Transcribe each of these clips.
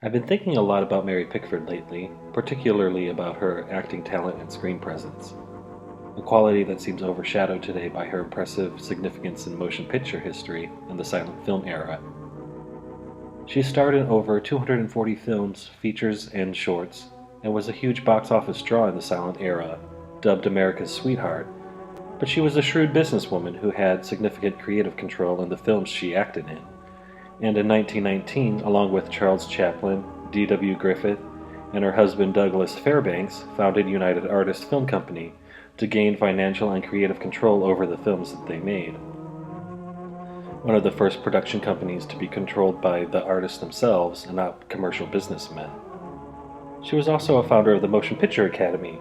I've been thinking a lot about Mary Pickford lately, particularly about her acting talent and screen presence, a quality that seems overshadowed today by her impressive significance in motion picture history and the silent film era. She starred in over 240 films, features, and shorts, and was a huge box office draw in the silent era, dubbed America's Sweetheart, but she was a shrewd businesswoman who had significant creative control in the films she acted in. And in 1919, along with Charles Chaplin, D.W. Griffith, and her husband Douglas Fairbanks, founded United Artists Film Company to gain financial and creative control over the films that they made. One of the first production companies to be controlled by the artists themselves and not commercial businessmen. She was also a founder of the Motion Picture Academy,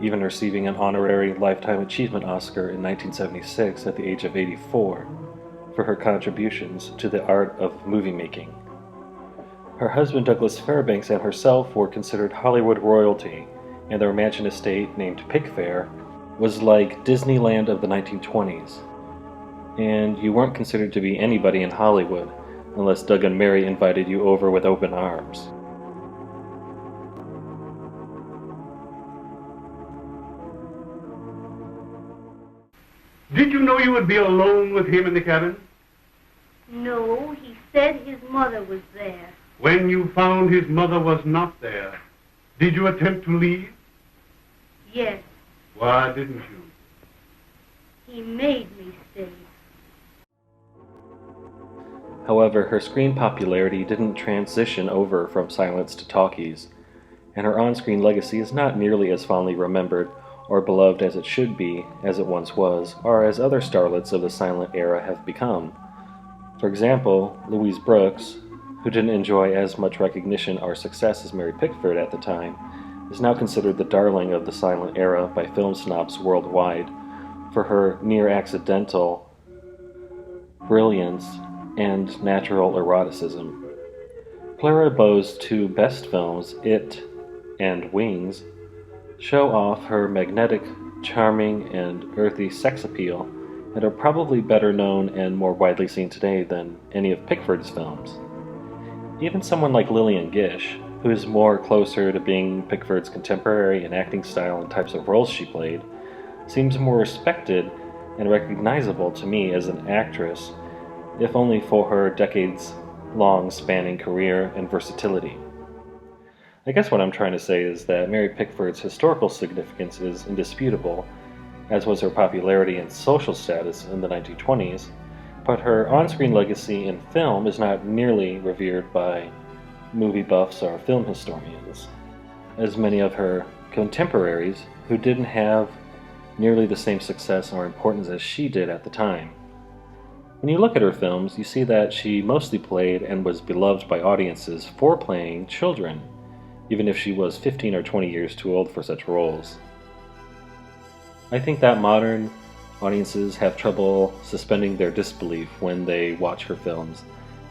even receiving an honorary Lifetime Achievement Oscar in 1976 at the age of 84 for her contributions to the art of movie making. Her husband Douglas Fairbanks and herself were considered Hollywood royalty, and their mansion estate, named Pickfair, was like Disneyland of the 1920s. And you weren't considered to be anybody in Hollywood unless Doug and Mary invited you over with open arms. Did you know you would be alone with him in the cabin? No, he said his mother was there. When you found his mother was not there, did you attempt to leave? Yes, Why didn't you? he made me stay. However, her screen popularity didn't transition over from silents to talkies, and her on-screen legacy is not nearly as fondly remembered or beloved as it should be, as it once was, or as other starlets of the silent era have become. For example, Louise Brooks, who didn't enjoy as much recognition or success as Mary Pickford at the time, is now considered the darling of the silent era by film snobs worldwide for her near-accidental brilliance and natural eroticism. Clara Bow's two best films, It and Wings, show off her magnetic, charming, and earthy sex appeal and are probably better known and more widely seen today than any of Pickford's films. Even someone like Lillian Gish, who is more closer to being Pickford's contemporary in acting style and types of roles she played, seems more respected and recognizable to me as an actress, if only for her decades-long spanning career and versatility. I guess what I'm trying to say is that Mary Pickford's historical significance is indisputable, as was her popularity and social status in the 1920s, but her on-screen legacy in film is not nearly revered by movie buffs or film historians, as many of her contemporaries who didn't have nearly the same success or importance as she did at the time. When you look at her films, you see that she mostly played and was beloved by audiences for playing children, even if she was 15 or 20 years too old for such roles. I think that modern audiences have trouble suspending their disbelief when they watch her films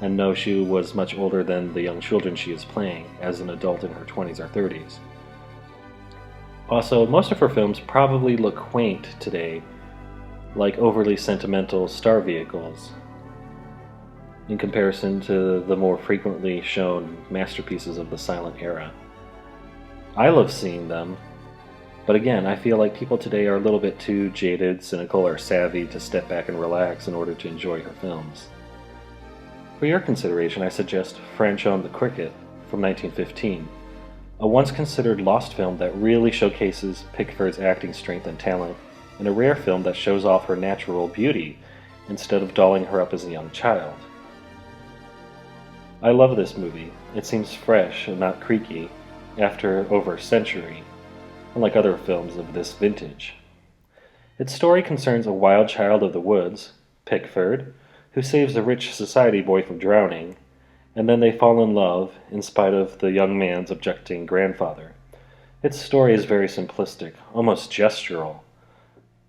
and know she was much older than the young children she is playing as an adult in her 20s or 30s. Also, most of her films probably look quaint today, like overly sentimental star vehicles, in comparison to the more frequently shown masterpieces of the silent era. I love seeing them, but again, I feel like people today are a little bit too jaded, cynical, or savvy to step back and relax in order to enjoy her films. For your consideration, I suggest Fanchon the Cricket from 1915, a once considered lost film that really showcases Pickford's acting strength and talent, and a rare film that shows off her natural beauty instead of dolling her up as a young child. I love this movie. It seems fresh and not creaky after over a century, unlike other films of this vintage. Its story concerns a wild child of the woods, Pickford, who saves a rich society boy from drowning, and then they fall in love in spite of the young man's objecting grandfather. Its story is very simplistic, almost gestural,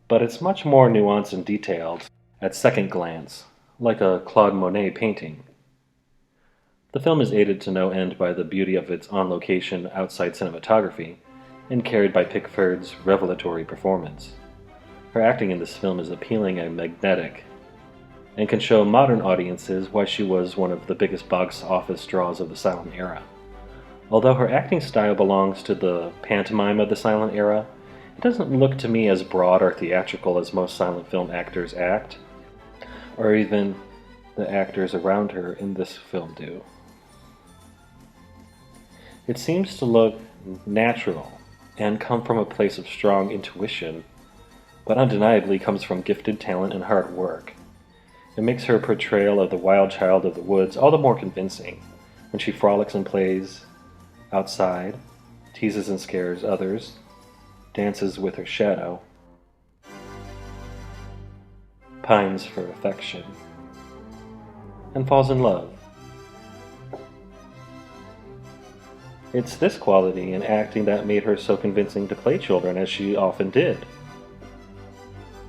but it's much more nuanced and detailed at second glance, like a Claude Monet painting. The film is aided to no end by the beauty of its on-location outside cinematography, and carried by Pickford's revelatory performance. Her acting in this film is appealing and magnetic, and can show modern audiences why she was one of the biggest box office draws of the silent era. Although her acting style belongs to the pantomime of the silent era, it doesn't look to me as broad or theatrical as most silent film actors act, or even the actors around her in this film do. It seems to look natural and come from a place of strong intuition, but undeniably comes from gifted talent and hard work. It makes her portrayal of the wild child of the woods all the more convincing when she frolics and plays outside, teases and scares others, dances with her shadow, pines for affection, and falls in love. It's this quality in acting that made her so convincing to play children as she often did.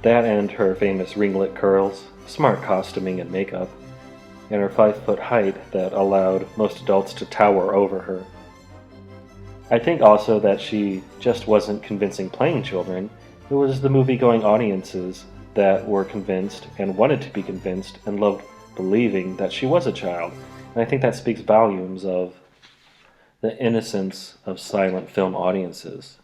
That and her famous ringlet curls, smart costuming and makeup, and her 5-foot height that allowed most adults to tower over her. I think also that she just wasn't convincing playing children, it was the movie-going audiences that were convinced and wanted to be convinced and loved believing that she was a child, and I think that speaks volumes of the innocence of silent film audiences.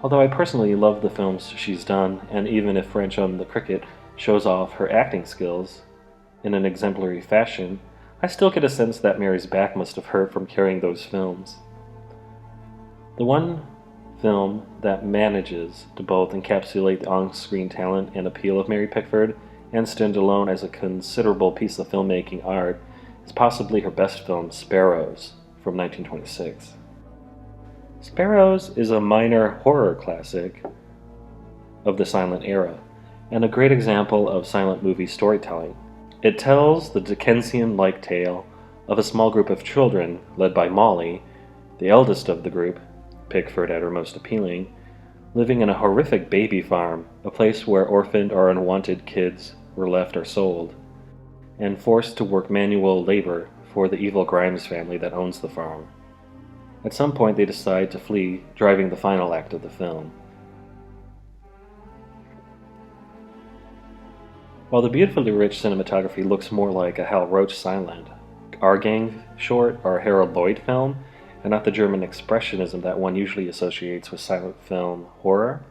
Although I personally love the films she's done, and even if Fanchon the Cricket shows off her acting skills in an exemplary fashion, I still get a sense that Mary's back must have hurt from carrying those films. The one film that manages to both encapsulate the on-screen talent and appeal of Mary Pickford and stand alone as a considerable piece of filmmaking art is possibly her best film, Sparrows, from 1926. Sparrows is a minor horror classic of the silent era, and a great example of silent movie storytelling. It tells the Dickensian-like tale of a small group of children led by Molly, the eldest of the group, Pickford at her most appealing, living in a horrific baby farm, a place where orphaned or unwanted kids were left or sold, and forced to work manual labor for the evil Grimes family that owns the farm. At some point they decide to flee, driving the final act of the film. While the beautifully rich cinematography looks more like a Hal Roach silent, Our Gang short or Harold Lloyd film, and not the German expressionism that one usually associates with silent film horror,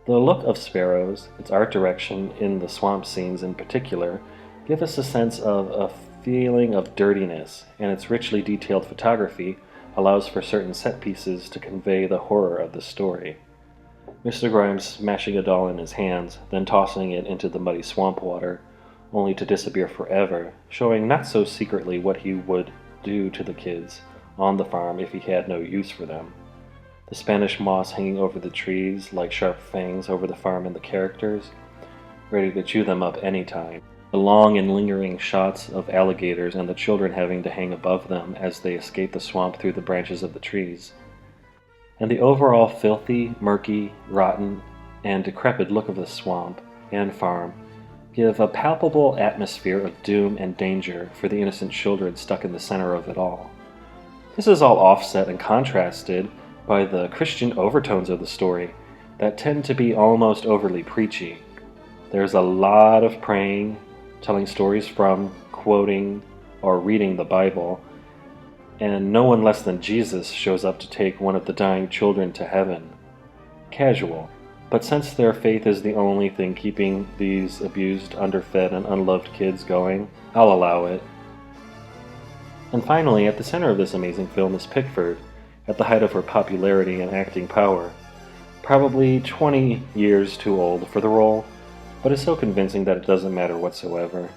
the look of Sparrows, its art direction in the swamp scenes in particular, give us a sense of a feeling of dirtiness, and its richly detailed photography allows for certain set pieces to convey the horror of the story. Mr. Grimes smashing a doll in his hands, then tossing it into the muddy swamp water, only to disappear forever, showing not so secretly what he would do to the kids on the farm if he had no use for them. The Spanish moss hanging over the trees like sharp fangs over the farm and the characters, ready to chew them up any time. The long and lingering shots of alligators and the children having to hang above them as they escape the swamp through the branches of the trees. And the overall filthy, murky, rotten, and decrepit look of the swamp and farm give a palpable atmosphere of doom and danger for the innocent children stuck in the center of it all. This is all offset and contrasted by the Christian overtones of the story that tend to be almost overly preachy. There's a lot of praying, telling stories from, quoting, or reading the Bible, and no one less than Jesus shows up to take one of the dying children to heaven. Casual, but since their faith is the only thing keeping these abused, underfed, and unloved kids going, I'll allow it. And finally, at the center of this amazing film is Pickford, at the height of her popularity and acting power. Probably 20 years too old for the role, but is so convincing that it doesn't matter whatsoever.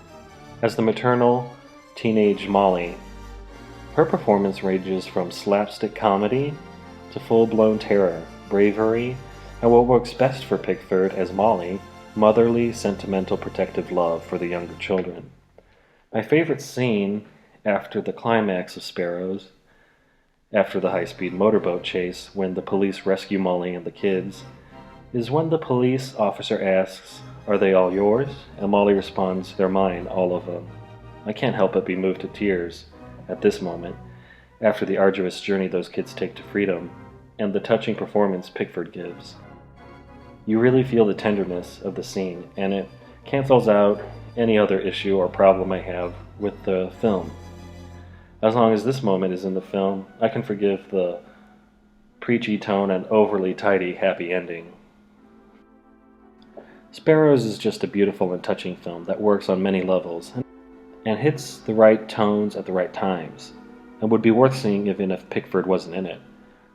As the maternal, teenage Molly, her performance ranges from slapstick comedy to full-blown terror, bravery, and what works best for Pickford as Molly, motherly, sentimental, protective love for the younger children. My favorite scene after the climax of Sparrows, after the high-speed motorboat chase when the police rescue Molly and the kids, is when the police officer asks, "Are they all yours?" And Molly responds, "They're mine, all of them." I can't help but be moved to tears at this moment, after the arduous journey those kids take to freedom, and the touching performance Pickford gives. You really feel the tenderness of the scene, and it cancels out any other issue or problem I have with the film. As long as this moment is in the film, I can forgive the preachy tone and overly tidy happy ending. Sparrows is just a beautiful and touching film that works on many levels and hits the right tones at the right times, and would be worth seeing even if Pickford wasn't in it.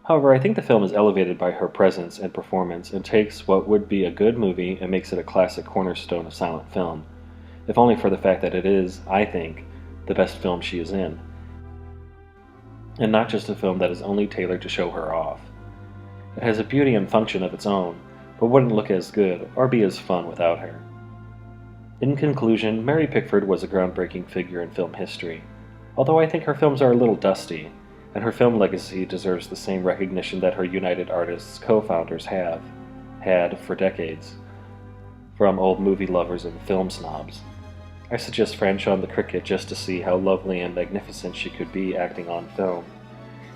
However, I think the film is elevated by her presence and performance and takes what would be a good movie and makes it a classic cornerstone of silent film, if only for the fact that it is, I think, the best film she is in, and not just a film that is only tailored to show her off. It has a beauty and function of its own, but wouldn't look as good or be as fun without her. In conclusion, Mary Pickford was a groundbreaking figure in film history, although I think her films are a little dusty, and her film legacy deserves the same recognition that her United Artists co-founders have had for decades, from old movie lovers and film snobs. I suggest Fanchon the Cricket just to see how lovely and magnificent she could be acting on film,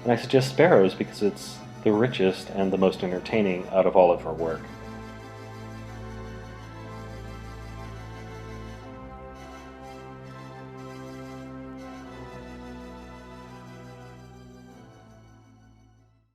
and I suggest Sparrows because it's the richest and the most entertaining out of all of her work.